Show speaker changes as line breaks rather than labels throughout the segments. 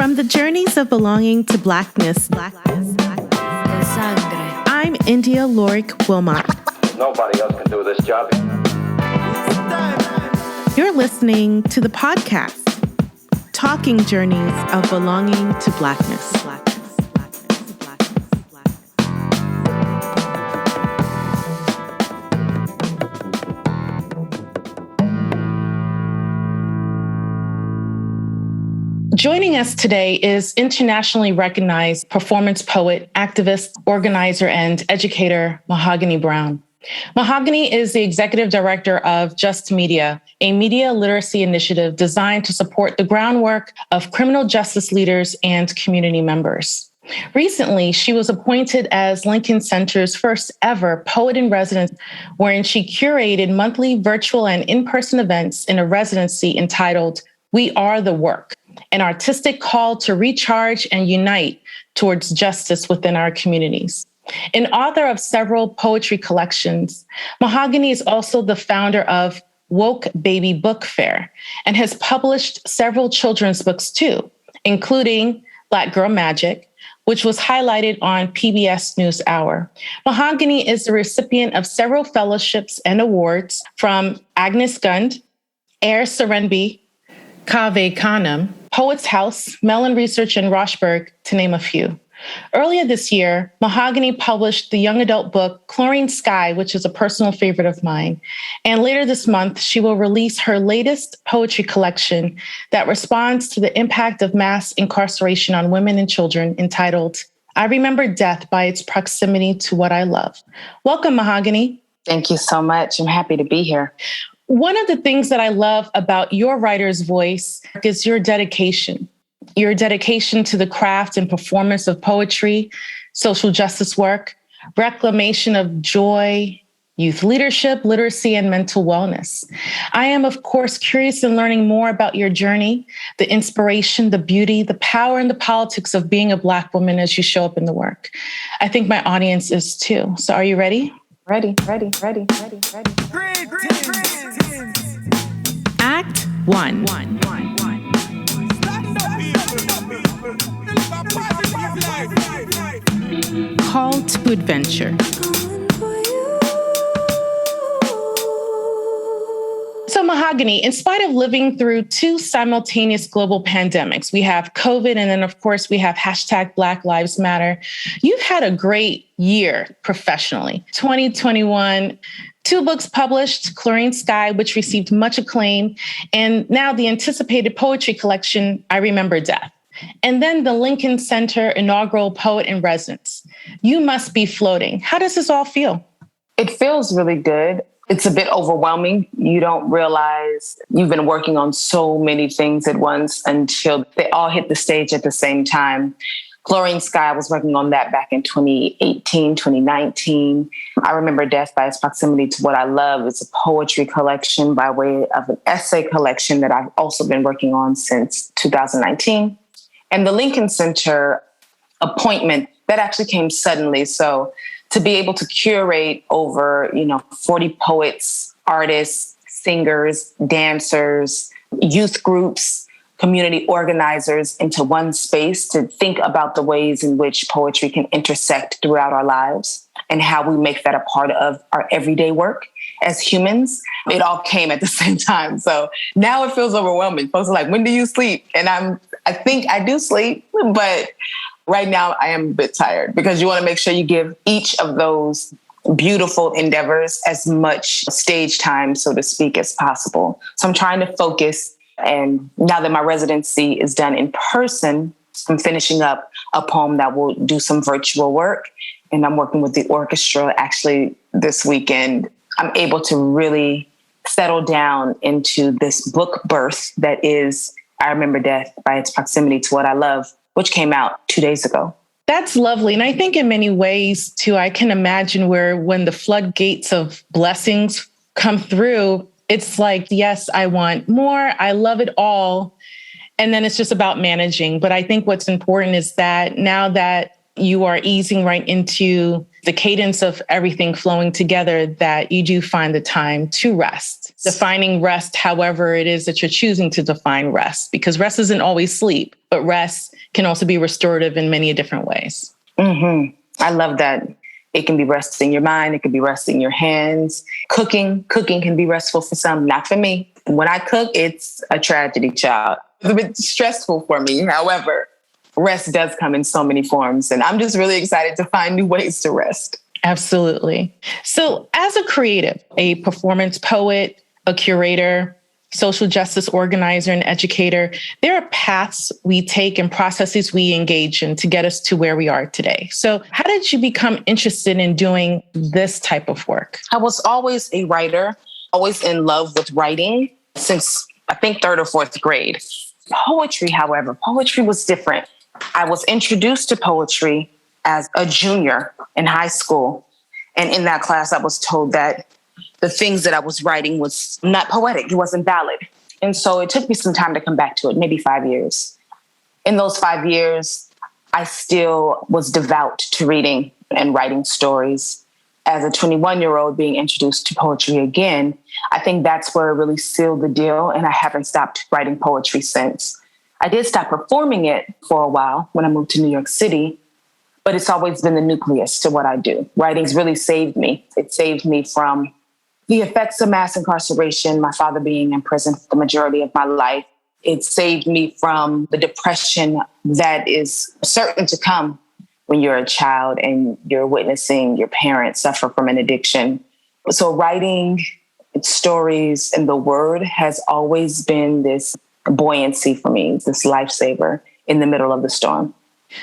From the journeys of belonging to Blackness, I'm India Lorik Wilmot.
Nobody else can do this job.
You're listening to the podcast, Talking Journeys of Belonging to Blackness. Joining us today is internationally recognized performance poet, activist, organizer, and educator, Mahogany Browne. Mahogany is the executive director of Just Media, a media literacy initiative designed to support the groundwork of criminal justice leaders and community members. Recently, she was appointed as Lincoln Center's first ever poet in residence, wherein she curated monthly virtual and in-person events in a residency entitled We Are the Work, an artistic call to recharge and unite towards justice within our communities. An author of several poetry collections, Mahogany is also the founder of Woke Baby Book Fair and has published several children's books too, including Black Girl Magic, which was highlighted on PBS NewsHour. Mahogany is the recipient of several fellowships and awards from Agnes Gund, Air Serenbe, Cave Canem, Poets House, Mellon Research, and Roshberg, to name a few. Earlier this year, Mahogany published the young adult book Chlorine Sky, which is a personal favorite of mine. And later this month, she will release her latest poetry collection that responds to the impact of mass incarceration on women and children, entitled I Remember Death by Its Proximity to What I Love. Welcome, Mahogany.
Thank you so much. I'm happy to be here.
One of the things that I love about your writer's voice is your dedication to the craft and performance of poetry, social justice work, reclamation of joy, youth leadership, literacy, and mental wellness. I am, of course, curious in learning more about your journey, the inspiration, the beauty, the power, and the politics of being a Black woman as you show up in the work. I think my audience is too. So are you ready?
Ready.
Act 1. Call to adventure. So Mahogany, in spite of living through two simultaneous global pandemics, we have COVID, and then of course we have hashtag Black Lives Matter. You've had a great year professionally. 2021, 2 books published, Chlorine Sky, which received much acclaim, and now the anticipated poetry collection, I Remember Death. And then the Lincoln Center inaugural Poet in Residence. You must be floating. How does this all feel?
It feels really good. It's a bit overwhelming. You don't realize you've been working on so many things at once until they all hit the stage at the same time. Chlorine Sky, I was working on that back in 2018, 2019. I Remember Death by Its Proximity to What I Love. It's a poetry collection by way of an essay collection that I've also been working on since 2019. And the Lincoln Center appointment, that actually came suddenly. So to be able to curate over, 40 poets, artists, singers, dancers, youth groups, community organizers into one space to think about the ways in which poetry can intersect throughout our lives and how we make that a part of our everyday work as humans. It all came at the same time. So now it feels overwhelming. Folks are like, when do you sleep? And I think I do sleep, but right now I am a bit tired because you want to make sure you give each of those beautiful endeavors as much stage time, so to speak, as possible. So I'm trying to focus. And now that my residency is done in person, I'm finishing up a poem that will do some virtual work. And I'm working with the orchestra actually this weekend. I'm able to really settle down into this book birth that is I Remember Death by Its Proximity to What I Love, which came out 2 days ago.
That's lovely. And I think in many ways, too, I can imagine when the floodgates of blessings come through, it's like, yes, I want more. I love it all. And then it's just about managing. But I think what's important is that now that you are easing right into the cadence of everything flowing together that you do find the time to rest. Defining rest, however it is that you're choosing to define rest, because rest isn't always sleep, but rest can also be restorative in many different ways.
Mm-hmm. I love that. It can be resting your mind. It can be resting your hands. Cooking can be restful for some, not for me. When I cook, it's a tragedy, child. It's a bit stressful for me. However, rest does come in so many forms. And I'm just really excited to find new ways to rest.
Absolutely. So as a creative, a performance poet, a curator, social justice organizer, and educator, there are paths we take and processes we engage in to get us to where we are today. So how did you become interested in doing this type of work?
I was always a writer, always in love with writing since I think third or fourth grade. Poetry, however, poetry was different. I was introduced to poetry as a junior in high school. And in that class, I was told that the things that I was writing was not poetic. It wasn't valid. And so it took me some time to come back to it, maybe 5 years. In those 5 years, I still was devout to reading and writing stories. As a 21-year-old being introduced to poetry again, I think that's where it really sealed the deal. And I haven't stopped writing poetry since. I did stop performing it for a while when I moved to New York City, but it's always been the nucleus to what I do. Writing's really saved me. It saved me from the effects of mass incarceration, my father being in prison for the majority of my life. It saved me from the depression that is certain to come when you're a child and you're witnessing your parents suffer from an addiction. So writing stories and the word has always been this buoyancy for me, this lifesaver in the middle of the storm.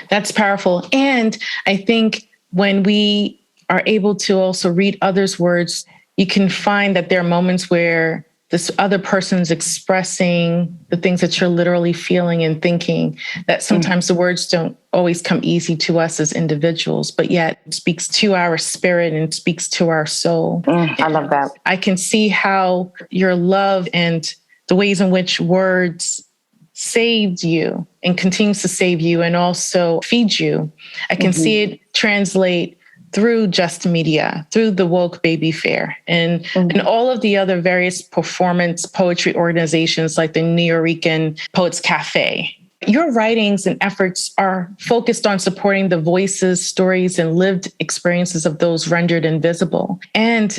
That's powerful. And I think when we are able to also read others' words, you can find that there are moments where this other person's expressing the things that you're literally feeling and thinking, that sometimes the words don't always come easy to us as individuals, but yet it speaks to our spirit and speaks to our soul.
I love that.
I can see how your love and the ways in which words saved you and continues to save you and also feed you. I can see it translate through Just Media, through the Woke Baby Fair, and all of the other various performance poetry organizations like the Nuyorican Poets Cafe. Your writings and efforts are focused on supporting the voices, stories, and lived experiences of those rendered invisible. And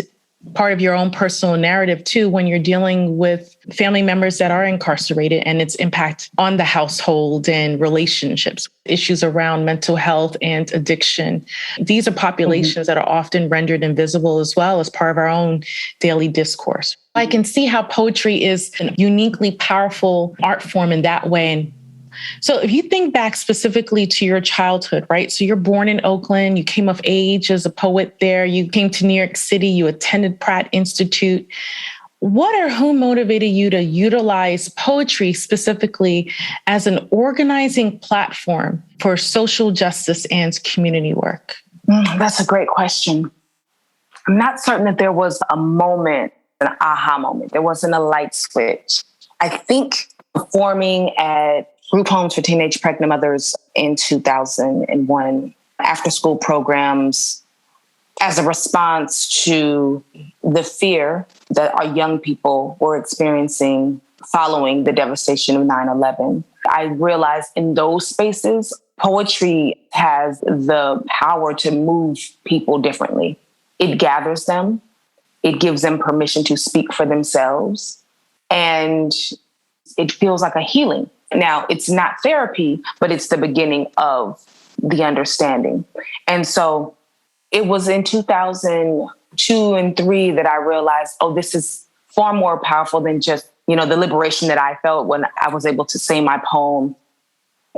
part of your own personal narrative too, when you're dealing with family members that are incarcerated and its impact on the household and relationships, issues around mental health and addiction. These are populations that are often rendered invisible as well as part of our own daily discourse. I can see how poetry is a uniquely powerful art form in that way. So if you think back specifically to your childhood, right? So you're born in Oakland, you came of age as a poet there, you came to New York City, you attended Pratt Institute. What or who motivated you to utilize poetry specifically as an organizing platform for social justice and community work?
That's a great question. I'm not certain that there was a moment, an aha moment. There wasn't a light switch. I think performing at group homes for teenage pregnant mothers in 2001, after school programs, as a response to the fear that our young people were experiencing following the devastation of 9/11. I realized in those spaces, poetry has the power to move people differently. It gathers them. It gives them permission to speak for themselves. And it feels like a healing. Now, it's not therapy, but it's the beginning of the understanding. And so it was in 2002 and 3 that I realized, oh, this is far more powerful than just, the liberation that I felt when I was able to say my poem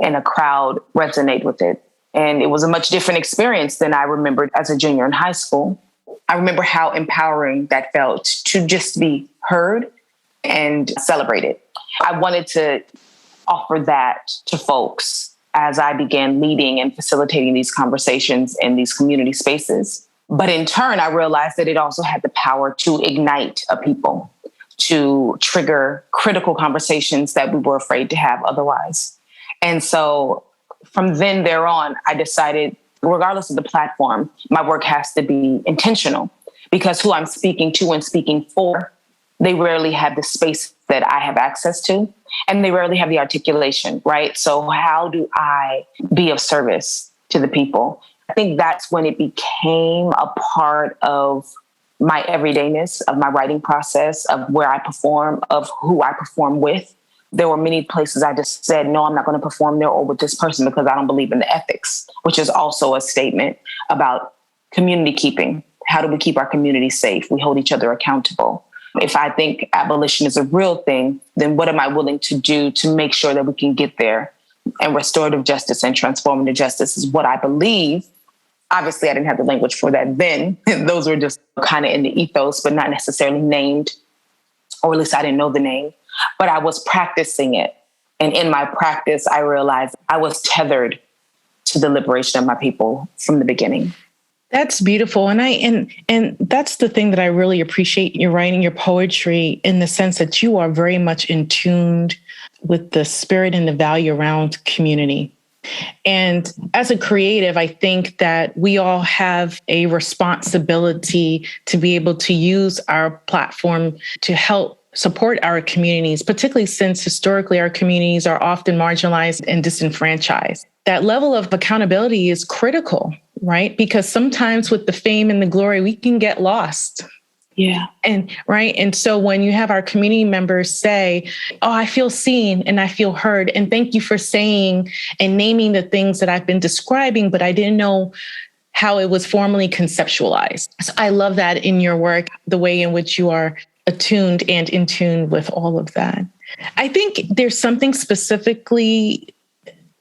and a crowd resonate with it. And it was a much different experience than I remembered as a junior in high school. I remember how empowering that felt to just be heard and celebrated. I wanted to offer that to folks as I began leading and facilitating these conversations in these community spaces. But in turn, I realized that it also had the power to ignite a people, to trigger critical conversations that we were afraid to have otherwise. And so from then there on, I decided regardless of the platform, my work has to be intentional because who I'm speaking to and speaking for, they rarely have the space that I have access to, and they rarely have the articulation, right? So how do I be of service to the people? I think that's when it became a part of my everydayness, of my writing process, of where I perform, of who I perform with. There were many places I just said, no, I'm not going to perform there or with this person because I don't believe in the ethics, which is also a statement about community keeping. How do we keep our community safe? We hold each other accountable. If I think abolition is a real thing, then what am I willing to do to make sure that we can get there? And restorative justice and transformative justice is what I believe. Obviously, I didn't have the language for that then. Those were just kind of in the ethos, but not necessarily named, or at least I didn't know the name. But I was practicing it. And in my practice, I realized I was tethered to the liberation of my people from the beginning.
That's beautiful. And that's the thing that I really appreciate your writing, your poetry, in the sense that you are very much in tune with the spirit and the value around community. And as a creative, I think that we all have a responsibility to be able to use our platform to help support our communities, particularly since historically our communities are often marginalized and disenfranchised. That level of accountability is critical, right? Because sometimes with the fame and the glory, we can get lost.
Yeah.
And so when you have our community members say, oh, I feel seen and I feel heard, and thank you for saying and naming the things that I've been describing, but I didn't know how it was formally conceptualized. So I love that in your work, the way in which you are attuned and in tune with all of that. I think there's something specifically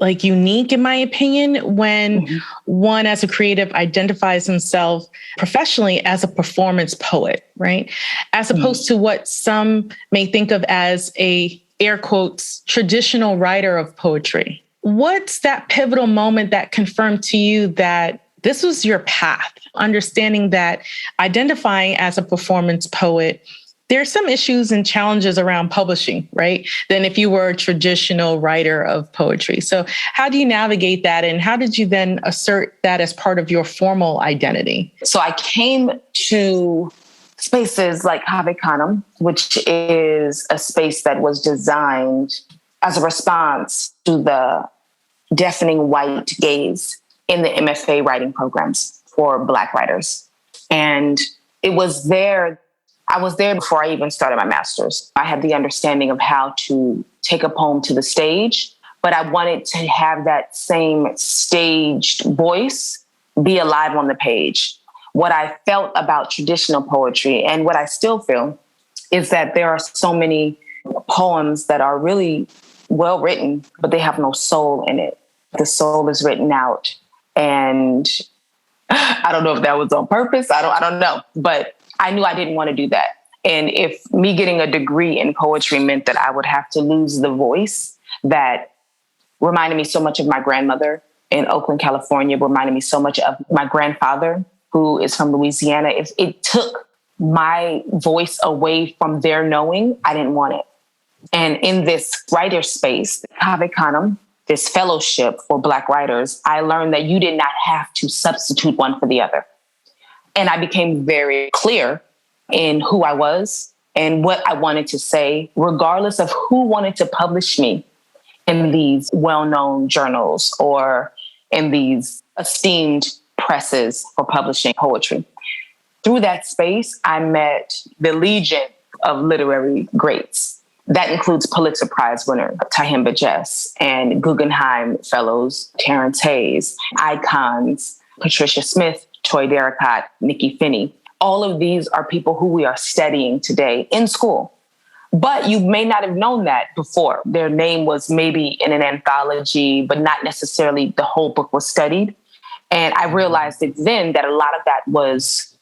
unique, in my opinion, when one as a creative identifies himself professionally as a performance poet, right? As opposed to what some may think of as a, air quotes, traditional writer of poetry. What's that pivotal moment that confirmed to you that this was your path? Understanding that identifying as a performance poet, there are some issues and challenges around publishing, right? Than if you were a traditional writer of poetry. So how do you navigate that? And how did you then assert that as part of your formal identity?
So I came to spaces like Havikanem, which is a space that was designed as a response to the deafening white gaze in the MFA writing programs for Black writers. And it was there. I was there before I even started my master's. I had the understanding of how to take a poem to the stage, but I wanted to have that same staged voice be alive on the page. What I felt about traditional poetry and what I still feel is that there are so many poems that are really well written, but they have no soul in it. The soul is written out. And I don't know if that was on purpose. I don't know, but I knew I didn't want to do that. And if me getting a degree in poetry meant that I would have to lose the voice that reminded me so much of my grandmother in Oakland, California, reminded me so much of my grandfather, who is from Louisiana. If it took my voice away from their knowing, I didn't want it. And in this writer space, Havikanem, this fellowship for Black writers, I learned that you did not have to substitute one for the other. And I became very clear in who I was and what I wanted to say, regardless of who wanted to publish me in these well-known journals or in these esteemed presses for publishing poetry. Through that space, I met the legion of literary greats. That includes Pulitzer Prize winner Tahimba Jess and Guggenheim Fellows Terrence Hayes, icons Patricia Smith, Troy Darracott, Nikki Finney. All of these are people who we are studying today in school. But you may not have known that before. Their name was maybe in an anthology, but not necessarily the whole book was studied. And I realized it then that a lot of that was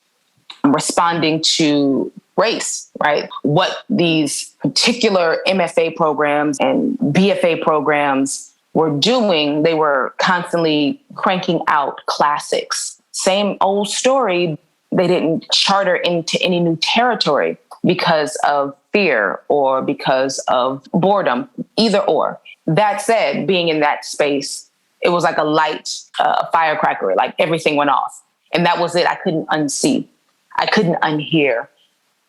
responding to race, right? What these particular MFA programs and BFA programs were doing, they were constantly cranking out classics. Same old story. They didn't charter into any new territory because of fear or because of boredom, either or. That said, being in that space It was like a light firecracker, like everything went off. And that was it. I couldn't unsee. I couldn't unhear.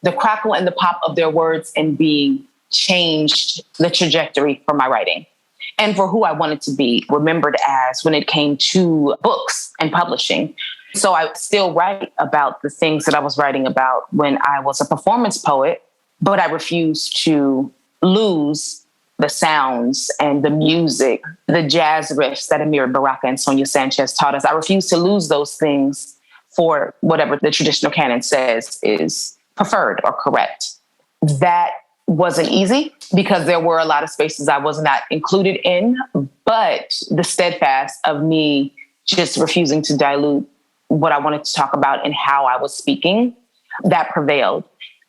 The crackle and the pop of their words and being changed the trajectory for my writing and for who I wanted to be remembered as when it came to books and publishing. So I still write about the things that I was writing about when I was a performance poet, but I refused to lose the sounds and the music, the jazz riffs that Amir Baraka and Sonia Sanchez taught us. I refused to lose those things for whatever the traditional canon says is preferred or correct. That wasn't easy because there were a lot of spaces I was not included in, but the steadfast of me just refusing to dilute what I wanted to talk about and how I was speaking, that prevailed.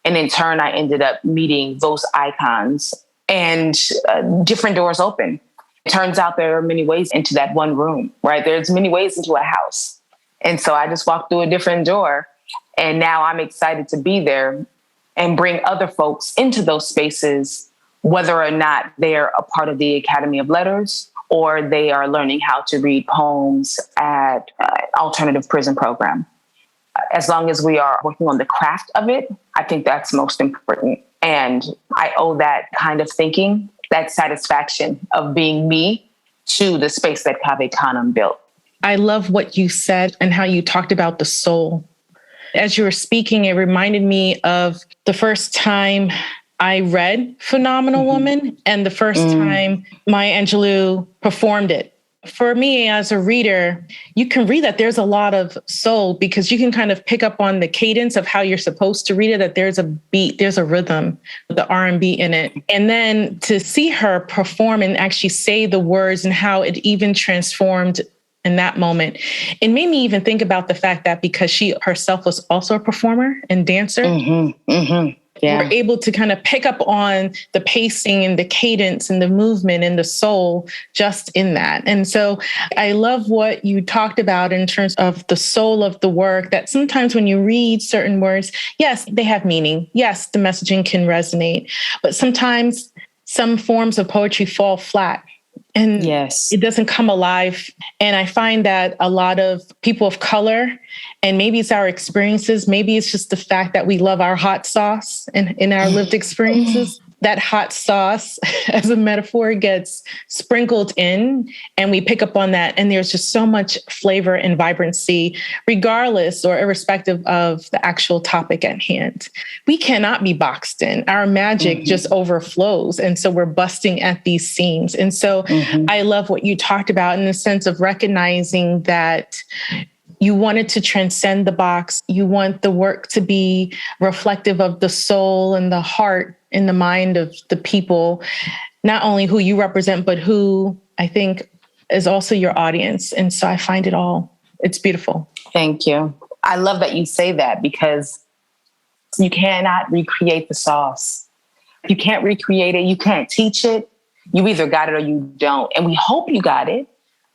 And in turn, I ended up meeting those icons and different doors open. It turns out there are many ways into that one room, right? There's many ways into a house. And so I just walked through a different door. And now I'm excited to be there and bring other folks into those spaces, whether or not they're a part of the Academy of Letters or they are learning how to read poems at alternative prison program. As long as we are working on the craft of it, I think that's most important. And I owe that kind of thinking, that satisfaction of being me to the space that Cave Canem built.
I love what you said and how you talked about the soul. As you were speaking, it reminded me of the first time I read Phenomenal Woman and the first time Maya Angelou performed it. For me, as a reader, you can read that there's a lot of soul because you can kind of pick up on the cadence of how you're supposed to read it, that there's a beat, there's a rhythm, the R&B in it. And then to see her perform and actually say the words and how it even transformed in that moment, it made me even think about the fact that because she herself was also a performer and dancer, we're able to kind of pick up on the pacing and the cadence and the movement and the soul just in that. And so I love what you talked about in terms of the soul of the work, that sometimes when you read certain words, yes, they have meaning. Yes, the messaging can resonate, but sometimes some forms of poetry fall flat. And it doesn't come alive. And I find that a lot of people of color, and maybe it's our experiences, maybe it's just the fact that we love our hot sauce and in our lived experiences, that hot sauce as a metaphor gets sprinkled in and we pick up on that. And there's just so much flavor and vibrancy, regardless or irrespective of the actual topic at hand. We cannot be boxed in. Our magic just overflows. And so we're busting at these seams. And so I love what you talked about in the sense of recognizing that you wanted to transcend the box. You want the work to be reflective of the soul and the heart and the mind of the people, not only who you represent, but who I think is also your audience. And so I find it's beautiful.
Thank you. I love that you say that because you cannot recreate the sauce. You can't recreate it. You can't teach it. You either got it or you don't. And we hope you got it.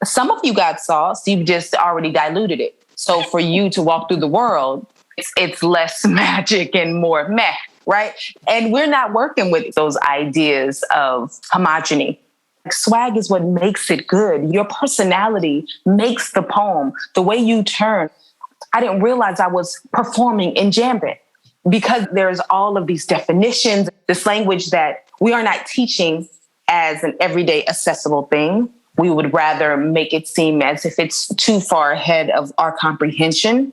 Some of you got sauce. You've just already diluted it. So for you to walk through the world, it's less magic and more meh, right? And we're not working with those ideas of homogeny. Swag is what makes it good. Your personality makes the poem. The way you turn. I didn't realize I was performing in Jambit because there's all of these definitions, this language that we are not teaching as an everyday accessible thing. We would rather make it seem as if it's too far ahead of our comprehension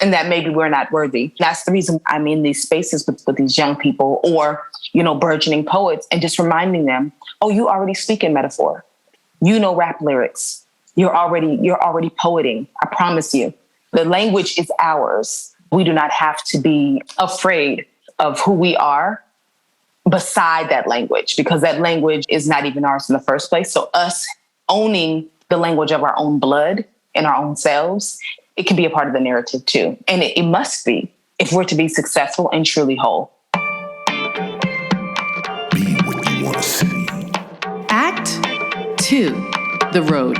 and that maybe we're not worthy. That's the reason I'm in these spaces with these young people or, burgeoning poets and just reminding them, oh, you already speak in metaphor. You know rap lyrics. You're already poeting. I promise you. The language is ours. We do not have to be afraid of who we are beside that language because that language is not even ours in the first place. So us owning the language of our own blood and our own selves, it can be a part of the narrative too. And it must be if we're to be successful and truly whole.
Be what you want to see.
Act 2, The Road.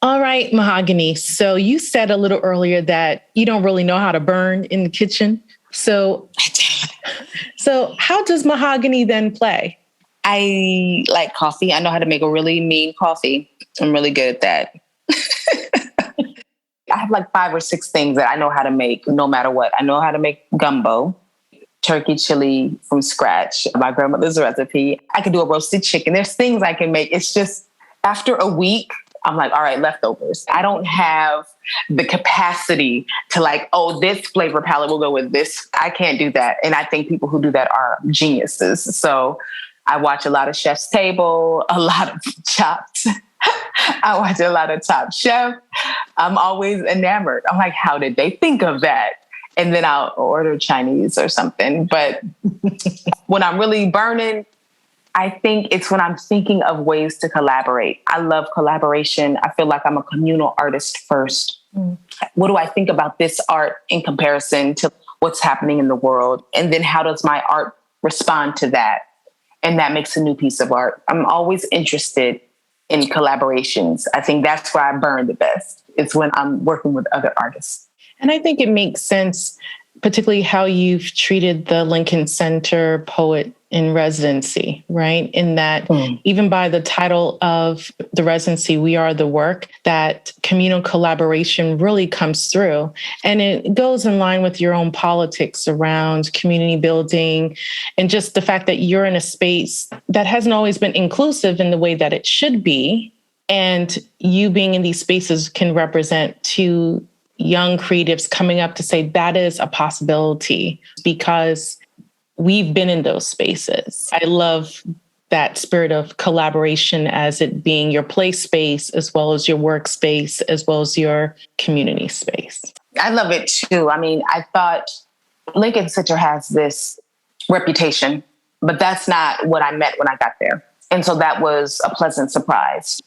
All right, Mahogany. So you said a little earlier that you don't really know how to burn in the kitchen. So So how does Mahogany then play?
I like coffee. I know how to make a really mean coffee. I'm really good at that. I have like 5 or 6 things that I know how to make no matter what. I know how to make gumbo, turkey chili from scratch, my grandmother's recipe. I can do a roasted chicken. There's things I can make. It's just after a week, I'm like, all right, leftovers. I don't have the capacity to like, oh, this flavor palette will go with this. I can't do that. And I think people who do that are geniuses. So I watch a lot of Chef's Table, a lot of Chopped. I watch a lot of Top Chef. I'm always enamored. I'm like, how did they think of that? And then I'll order Chinese or something. But when I'm really burning, I think it's when I'm thinking of ways to collaborate. I love collaboration. I feel like I'm a communal artist first. What do I think about this art in comparison to what's happening in the world? And then how does my art respond to that? And that makes a new piece of art. I'm always interested in collaborations. I think that's where I burn the best. It's when I'm working with other artists.
And I think it makes sense, particularly how you've treated the Lincoln Center Poet in Residency, right? In that even by the title of the residency, We Are the Work, that communal collaboration really comes through. And it goes in line with your own politics around community building and just the fact that you're in a space that hasn't always been inclusive in the way that it should be. And you being in these spaces can represent to young creatives coming up to say that is a possibility because we've been in those spaces. I love that spirit of collaboration as it being your play space, as well as your workspace, as well as your community space.
I love it too. I mean, I thought Lincoln Center has this reputation, but that's not what I meant when I got there. And so that was a pleasant surprise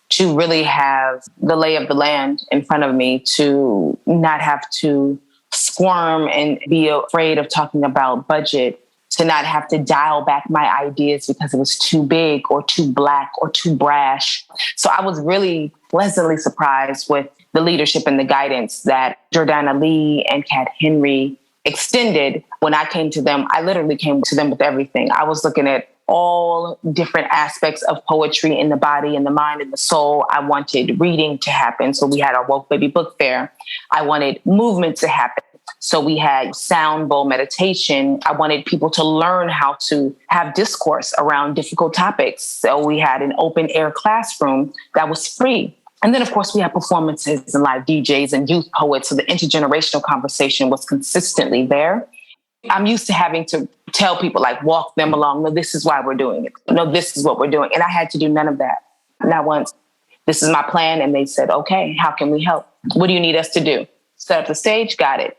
to really have the lay of the land in front of me, to not have to squirm and be afraid of talking about budget, to not have to dial back my ideas because it was too big or too black or too brash. So I was really pleasantly surprised with the leadership and the guidance that Jordana Lee and Kat Henry extended. When I came to them, I literally came to them with everything. I was looking at all different aspects of poetry in the body and the mind and the soul. I wanted reading to happen. So we had our Woke Baby Book Fair. I wanted movement to happen. So we had sound bowl meditation. I wanted people to learn how to have discourse around difficult topics. So we had an open air classroom that was free. And then, of course, we had performances and live DJs and youth poets. So the intergenerational conversation was consistently there. I'm used to having to tell people, like, walk them along. No, this is why we're doing it. No, this is what we're doing. And I had to do none of that. Not once. This is my plan. And they said, okay, how can we help? What do you need us to do? Set up the stage? Got it.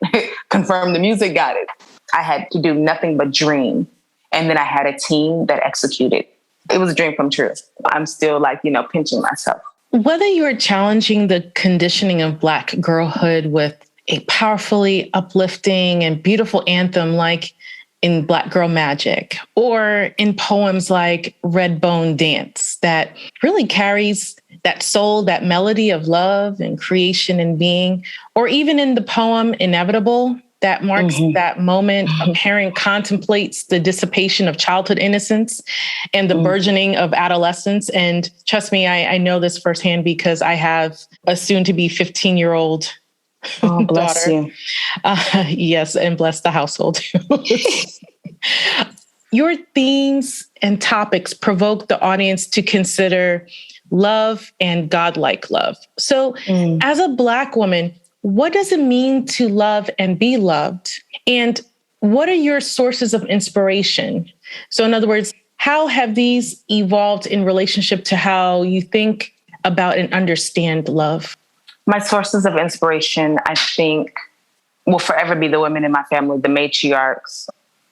Confirm the music? Got it. I had to do nothing but dream. And then I had a team that executed. It was a dream come true. I'm still like, pinching myself.
Whether you're challenging the conditioning of Black girlhood with a powerfully uplifting and beautiful anthem like in Black Girl Magic, or in poems like Red Bone Dance that really carries that soul, that melody of love and creation and being, or even in the poem Inevitable that marks that moment a parent contemplates the dissipation of childhood innocence and the burgeoning of adolescence. And trust me, I know this firsthand because I have a soon-to-be 15-year-old
Oh, bless
daughter.
you.
Yes, and bless the household. Your themes and topics provoke the audience to consider love and godlike love. So as a Black woman, what does it mean to love and be loved? And what are your sources of inspiration? So in other words, how have these evolved in relationship to how you think about and understand love?
My sources of inspiration, I think, will forever be the women in my family, the matriarchs.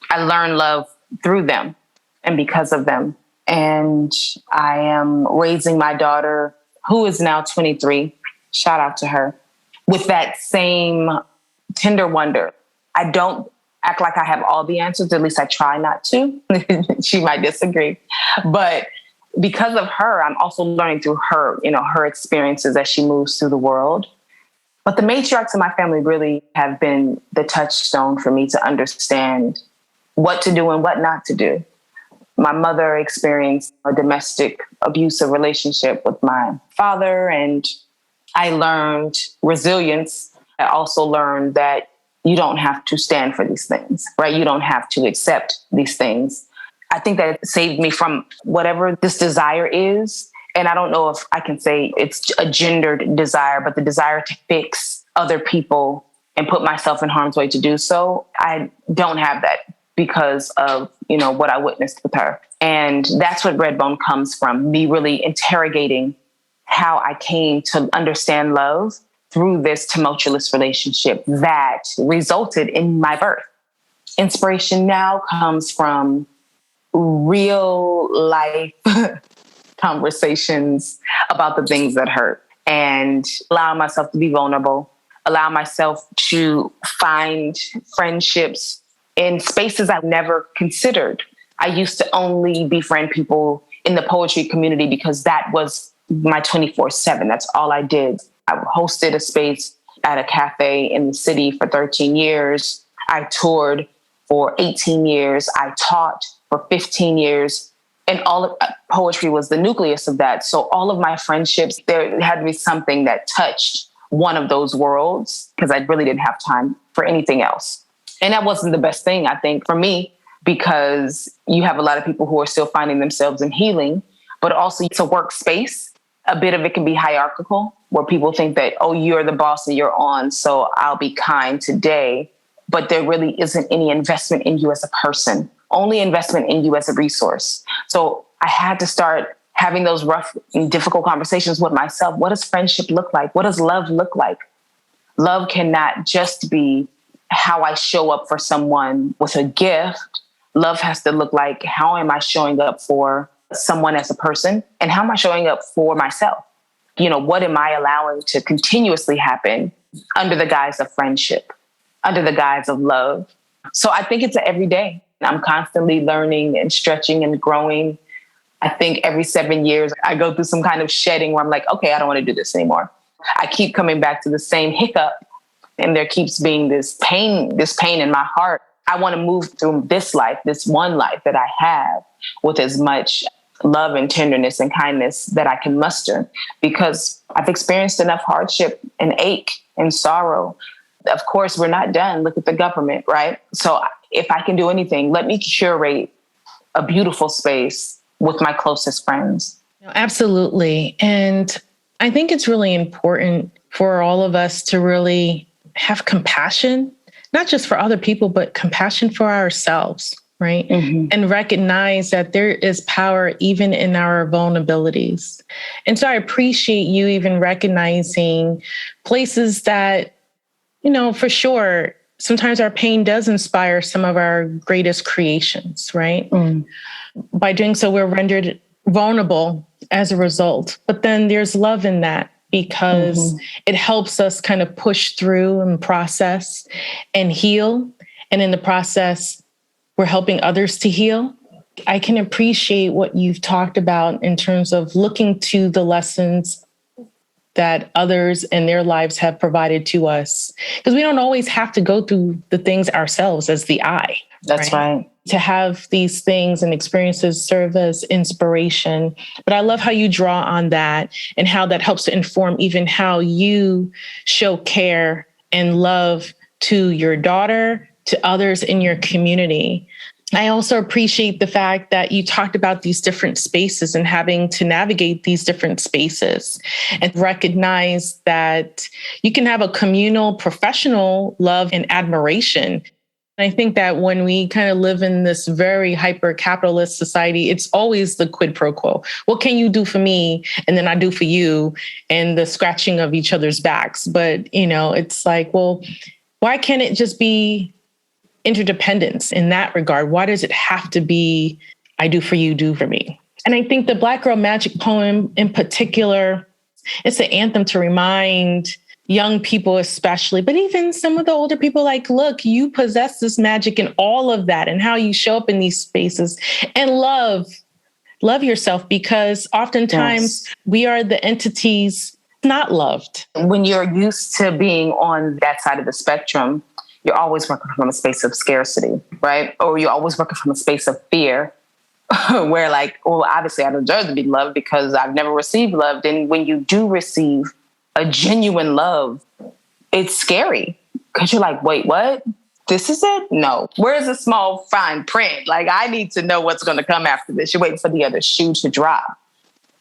I learned love through them and because of them. And I am raising my daughter, who is now 23, shout out to her, with that same tender wonder. I don't act like I have all the answers, at least I try not to. She might disagree. But because of her, I'm also learning through her, her experiences as she moves through the world. But the matriarchs in my family really have been the touchstone for me to understand what to do and what not to do. My mother experienced a domestic abusive relationship with my father, and I learned resilience. I also learned that you don't have to stand for these things, right? You don't have to accept these things. I think that it saved me from whatever this desire is. And I don't know if I can say it's a gendered desire, but the desire to fix other people and put myself in harm's way to do so. I don't have that because of, what I witnessed with her. And that's what Redbone comes from, me really interrogating how I came to understand love through this tumultuous relationship that resulted in my birth. Inspiration now comes from real life conversations about the things that hurt and allow myself to be vulnerable, allow myself to find friendships in spaces I've never considered. I used to only befriend people in the poetry community because that was my 24/7. That's all I did. I hosted a space at a cafe in the city for 13 years. I toured for 18 years. I taught for 15 years. And all of poetry was the nucleus of that. So all of my friendships, there had to be something that touched one of those worlds because I really didn't have time for anything else. And that wasn't the best thing, I think, for me, because you have a lot of people who are still finding themselves in healing, but also it's a workspace. A bit of it can be hierarchical, where people think that, oh, you're the boss and you're on, so I'll be kind today. But there really isn't any investment in you as a person, only investment in you as a resource. So I had to start having those rough and difficult conversations with myself. What does friendship look like? What does love look like? Love cannot just be how I show up for someone with a gift. Love has to look like, how am I showing up for someone as a person? And how am I showing up for myself? What am I allowing to continuously happen under the guise of friendship, under the guise of love? So I think it's every day. I'm constantly learning and stretching and growing. I think every 7 years I go through some kind of shedding where I'm like, okay, I don't want to do this anymore. I keep coming back to the same hiccup, and there keeps being this pain in my heart. I want to move through this life, this one life that I have, with as much love and tenderness and kindness that I can muster, because I've experienced enough hardship and ache and sorrow. Of course, we're not done. Look at the government, right? So if I can do anything, let me curate a beautiful space with my closest friends.
Absolutely. And I think it's really important for all of us to really have compassion, not just for other people, but compassion for ourselves, right? Mm-hmm. And recognize that there is power even in our vulnerabilities. And so I appreciate you even recognizing places that, for sure, sometimes our pain does inspire some of our greatest creations, right? Mm. By doing so, we're rendered vulnerable as a result. But then there's love in that, because it helps us kind of push through and process and heal. And in the process, we're helping others to heal. I can appreciate what you've talked about in terms of looking to the lessons that others in their lives have provided to us, because we don't always have to go through the things ourselves as the I.
That's right.
To have these things and experiences serve as inspiration. But I love how you draw on that and how that helps to inform even how you show care and love to your daughter, to others in your community. I also appreciate the fact that you talked about these different spaces and having to navigate these different spaces, and recognize that you can have a communal, professional love and admiration. I think that when we kind of live in this very hyper-capitalist society, it's always the quid pro quo. What can you do for me? And then I do for you, and the scratching of each other's backs. But, it's like, well, why can't it just be interdependence in that regard? Why does it have to be, I do for you, do for me? And I think the Black Girl Magic poem in particular, it's an anthem to remind young people especially, but even some of the older people, like, look, you possess this magic and all of that, and how you show up in these spaces, and love yourself, because oftentimes we are the entities not loved.
When you're used to being on that side of the spectrum, you're always working from a space of scarcity, right? Or you're always working from a space of fear where like, well, obviously I don't deserve to be loved because I've never received love. And when you do receive a genuine love, it's scary because you're like, wait, what? This is it? No. Where's the small fine print? Like, I need to know what's going to come after this. You're waiting for the other shoe to drop.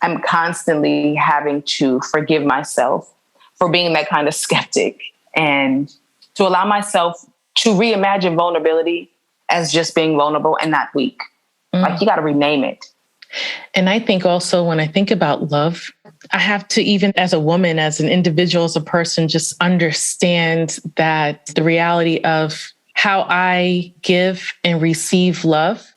I'm constantly having to forgive myself for being that kind of skeptic and to allow myself to reimagine vulnerability as just being vulnerable and not weak. Like, you got to rename it.
And I think also when I think about love, I have to, even as a woman, as an individual, as a person, just understand that the reality of how I give and receive love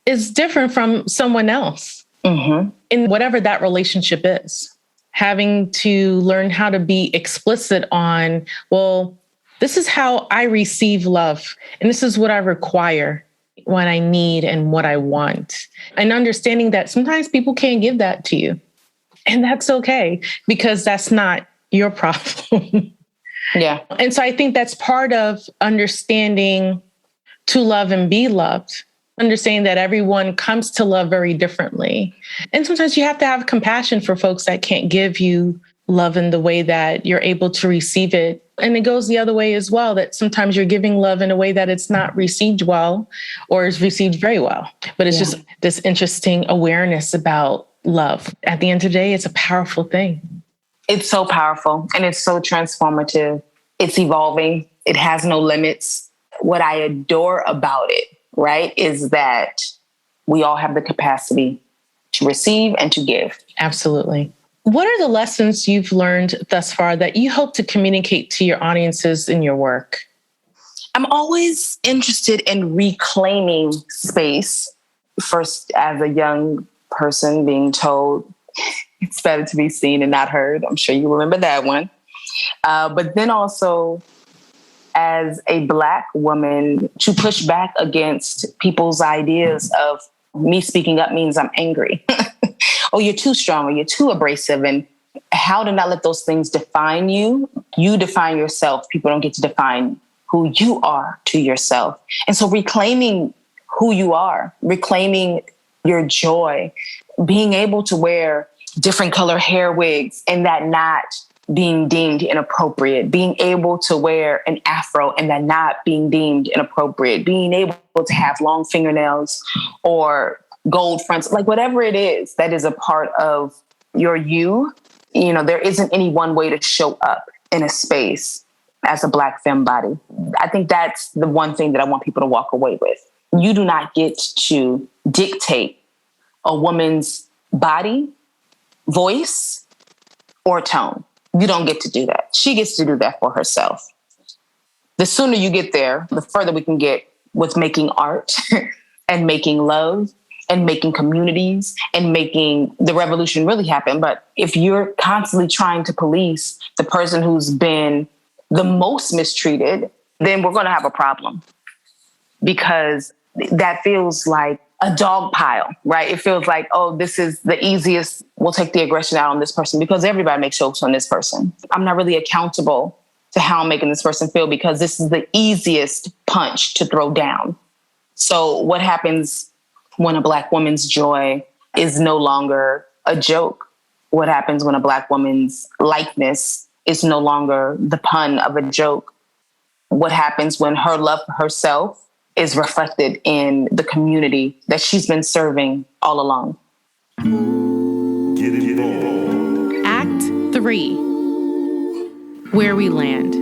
is different from someone else in whatever that relationship is. Having to learn how to be explicit on, well, this is how I receive love, and this is what I require, what I need and what I want. And understanding that sometimes people can't give that to you. And that's okay, because that's not your problem.
Yeah.
And so I think that's part of understanding to love and be loved. Understanding that everyone comes to love very differently. And sometimes you have to have compassion for folks that can't give you love in the way that you're able to receive it. And it goes the other way as well, that sometimes you're giving love in a way that it's not received well or is received very well. But it's just this interesting awareness about love. At the end of the day, it's a powerful thing.
It's so powerful and it's so transformative. It's evolving. It has no limits. What I adore about it, right, is that we all have the capacity to receive and to give.
Absolutely. What are the lessons you've learned thus far that you hope to communicate to your audiences in your work?
I'm always interested in reclaiming space. First, as a young person being told it's better to be seen and not heard. I'm sure you remember that one. But then also as a Black woman, to push back against people's ideas of me speaking up means I'm angry. Oh, you're too strong or you're too abrasive, and how to not let those things define you. You define yourself. People don't get to define who you are to yourself. And so reclaiming who you are, reclaiming your joy, being able to wear different color hair wigs and that not being deemed inappropriate, being able to wear an afro and that not being deemed inappropriate, being able to have long fingernails or gold fronts, like whatever it is that is a part of your you. You know, there isn't any one way to show up in a space as a Black femme body. I think that's the one thing that I want people to walk away with. You do not get to dictate a woman's body, voice, or tone. You don't get to do that. She gets to do that for herself. The sooner you get there, the further we can get with making art and making love and making communities and making the revolution really happen. But if you're constantly trying to police the person who's been the most mistreated, then we're going to have a problem, because that feels like a dog pile, right? It feels like, oh, this is the easiest. We'll take the aggression out on this person because everybody makes jokes on this person. I'm not really accountable to how I'm making this person feel because this is the easiest punch to throw down. So what happens when a Black woman's joy is no longer a joke? What happens when a Black woman's likeness is no longer the pun of a joke? What happens when her love for herself is reflected in the community that she's been serving all along?
Get involved.
Act 3. Where we land.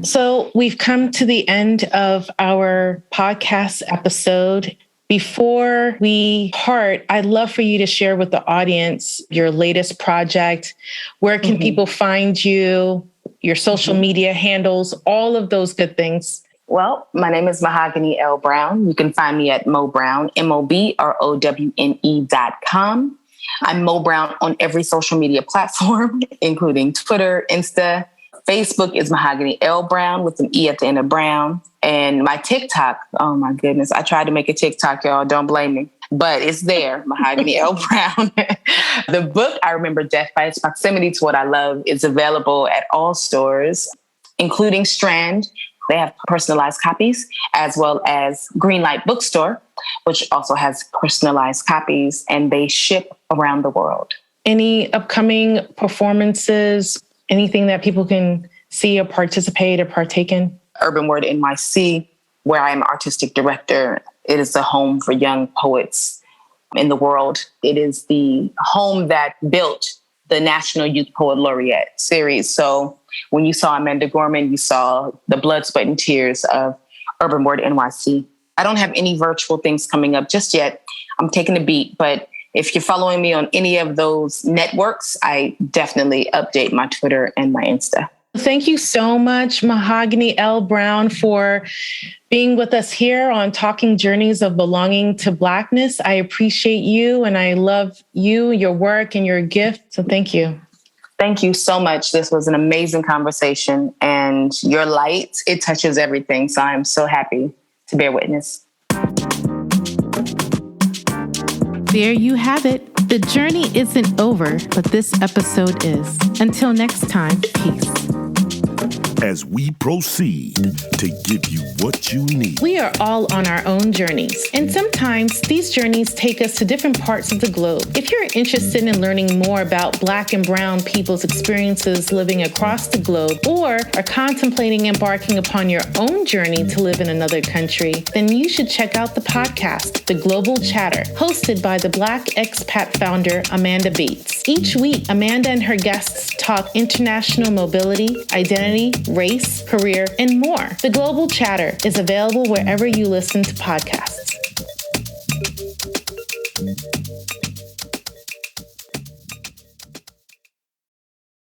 So we've come to the end of our podcast episode. Before we part, I'd love for you to share with the audience your latest project. Where can people find you, your social media handles, all of those good things?
Well, my name is Mahogany L. Browne. You can find me at Mo Browne, MOBROWNE.com. I'm Mo Browne on every social media platform, including Twitter, Insta. Facebook is Mahogany L. Browne with an E at the end of Brown. And my TikTok, oh my goodness, I tried to make a TikTok, y'all. Don't blame me. but it's there, Mahogany L. Browne. The book, I Remember Death by Its Proximity to What I Love, is available at all stores, including Strand. They have personalized copies, as well as Greenlight Bookstore, which also has personalized copies, and they ship around the world.
Any upcoming performances, anything that people can see or participate or partake in?
Urban Word NYC, where I am artistic director. It is the home for young poets in the world. It is the home that built the National Youth Poet Laureate series. So when you saw Amanda Gorman, you saw the blood, sweat, and tears of Urban Word NYC. I don't have any virtual things coming up just yet. I'm taking a beat, but if you're following me on any of those networks, I definitely update my Twitter and my Insta.
Thank you so much, Mahogany L. Browne, for being with us here on Talking Journeys of Belonging to Blackness. I appreciate you and I love you, your work, and your gift. So thank you.
Thank you so much. This was an amazing conversation, and your light, it touches everything. So I'm so happy to bear witness.
There you have it. The journey isn't over, but this episode is. Until next time, peace.
As we proceed to give you what you need.
We are all on our own journeys, and sometimes these journeys take us to different parts of the globe. If you're interested in learning more about Black and Brown people's experiences living across the globe, or are contemplating embarking upon your own journey to live in another country, then you should check out the podcast, The Global Chatter, hosted by the Black expat founder, Amanda Bates. Each week, Amanda and her guests talk international mobility, identity, race, career, and more. The Global Chatter is available wherever you listen to podcasts.